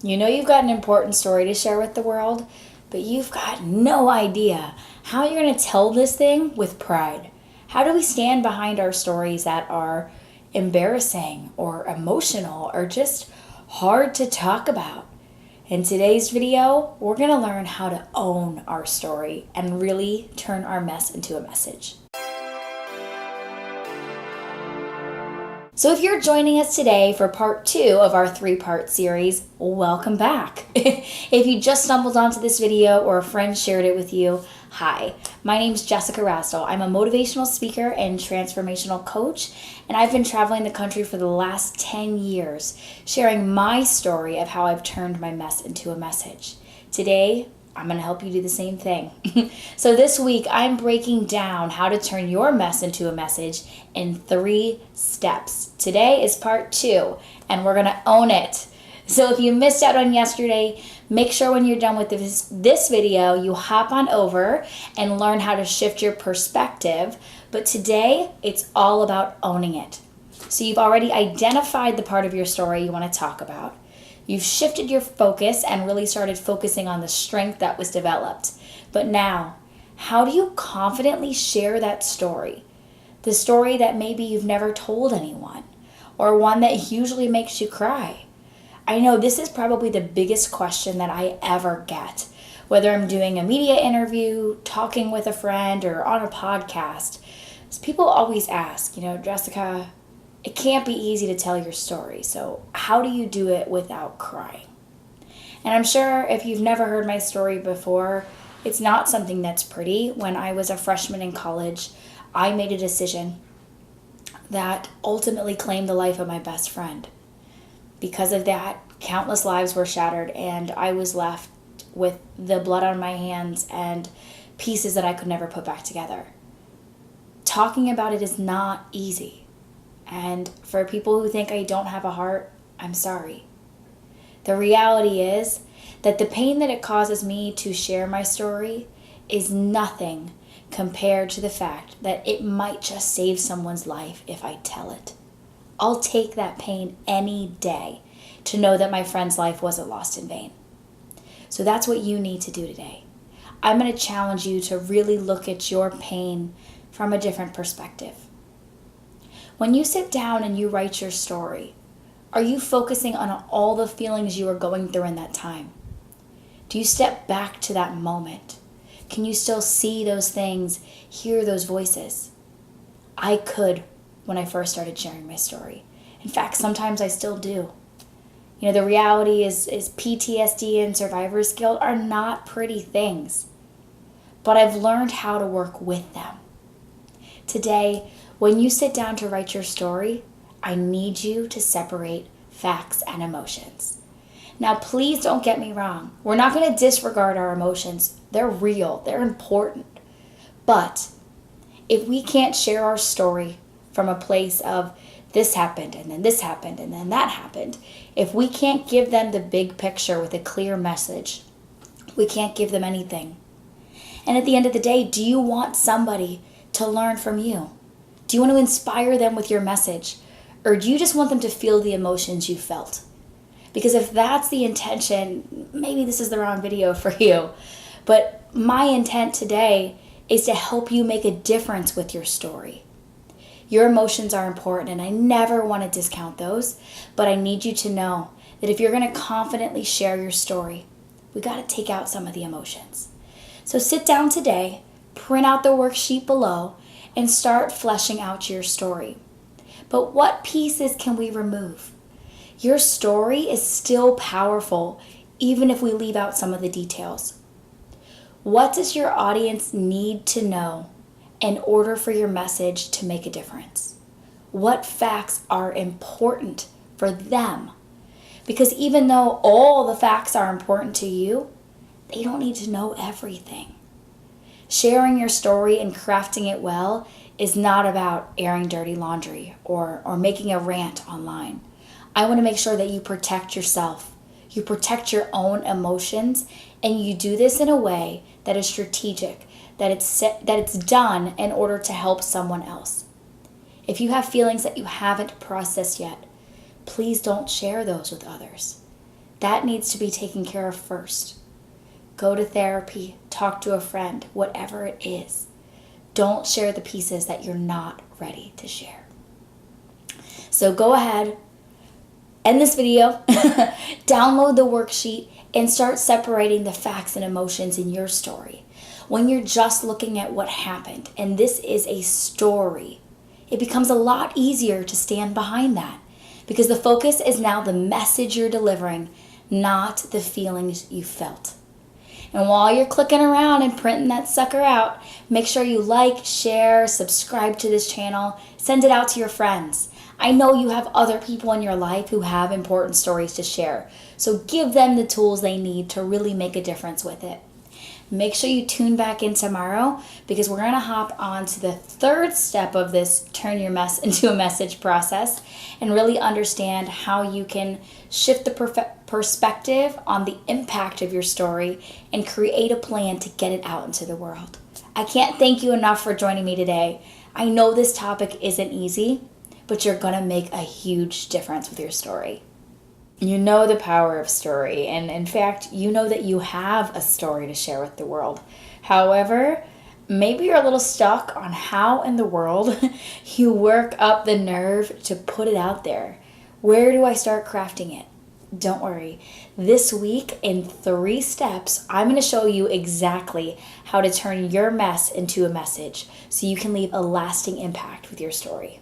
You know you've got an important story to share with the world, but you've got no idea how you're going to tell this thing with pride. How do we stand behind our stories that are embarrassing or emotional or just hard to talk about? In today's video, we're going to learn how to own our story and really turn our mess into a message. So if you're joining us today for part 2 of our 3-part series, welcome back. If you just stumbled onto this video or a friend shared it with you, hi, my name's Jessica Rasdall. I'm a motivational speaker and transformational coach, and I've been traveling the country for the last 10 years, sharing my story of how I've turned my mess into a message. Today, I'm going to help you do the same thing. So this week, I'm breaking down how to turn your mess into a message in 3 steps. Today is part 2, and we're going to own it. So if you missed out on yesterday, make sure when you're done with this video, you hop on over and learn how to shift your perspective. But today, it's all about owning it. So you've already identified the part of your story you want to talk about. You've shifted your focus and really started focusing on the strength that was developed. But now, how do you confidently share that story? The story that maybe you've never told anyone, or one that usually makes you cry. I know this is probably the biggest question that I ever get, whether I'm doing a media interview, talking with a friend, or on a podcast. People always ask, Jessica, it can't be easy to tell your story, so how do you do it without crying? And I'm sure if you've never heard my story before, it's not something that's pretty. When I was a freshman in college, I made a decision that ultimately claimed the life of my best friend. Because of that, countless lives were shattered, and I was left with the blood on my hands and pieces that I could never put back together. Talking about it is not easy. And for people who think I don't have a heart, I'm sorry. The reality is that the pain that it causes me to share my story is nothing compared to the fact that it might just save someone's life if I tell it. I'll take that pain any day to know that my friend's life wasn't lost in vain. So that's what you need to do today. I'm going to challenge you to really look at your pain from a different perspective. When you sit down and you write your story, are you focusing on all the feelings you are going through in that time? Do you step back to that moment? Can you still see those things, hear those voices? I could when I first started sharing my story. In fact, sometimes I still do. The reality is PTSD and survivor's guilt are not pretty things, but I've learned how to work with them. Today, when you sit down to write your story, I need you to separate facts and emotions. Now, please don't get me wrong. We're not going to disregard our emotions. They're real. They're important. But if we can't share our story from a place of this happened and then this happened and then that happened, if we can't give them the big picture with a clear message, we can't give them anything. And at the end of the day, do you want somebody to learn from you? Do you want to inspire them with your message? Or do you just want them to feel the emotions you felt? Because if that's the intention, maybe this is the wrong video for you. But my intent today is to help you make a difference with your story. Your emotions are important, and I never want to discount those. But I need you to know that if you're going to confidently share your story, we got to take out some of the emotions. So sit down today, print out the worksheet below, and start fleshing out your story. But what pieces can we remove? Your story is still powerful, even if we leave out some of the details. What does your audience need to know in order for your message to make a difference? What facts are important for them? Because even though all the facts are important to you, they don't need to know everything. Sharing your story and crafting it well is not about airing dirty laundry or making a rant online. I want to make sure that you protect yourself, you protect your own emotions, and you do this in a way that is strategic, that it's done in order to help someone else. If you have feelings that you haven't processed yet, please don't share those with others. that needs to be taken care of first. Go to therapy, talk to a friend, whatever it is. Don't share the pieces that you're not ready to share. So go ahead, end this video, download the worksheet, and start separating the facts and emotions in your story. When you're just looking at what happened, and this is a story, it becomes a lot easier to stand behind that because the focus is now the message you're delivering, not the feelings you felt. And while you're clicking around and printing that sucker out, make sure you like, share, subscribe to this channel, send it out to your friends. I know you have other people in your life who have important stories to share, so give them the tools they need to really make a difference with it. Make sure you tune back in tomorrow because we're going to hop on to the third step of this turn your mess into a message process and really understand how you can shift the perspective on the impact of your story and create a plan to get it out into the world. I can't thank you enough for joining me today. I know this topic isn't easy, but you're going to make a huge difference with your story. You know the power of story, and in fact, you know that you have a story to share with the world. However, maybe you're a little stuck on how in the world you work up the nerve to put it out there. Where do I start crafting it? Don't worry. This week, in 3 steps, I'm going to show you exactly how to turn your mess into a message so you can leave a lasting impact with your story.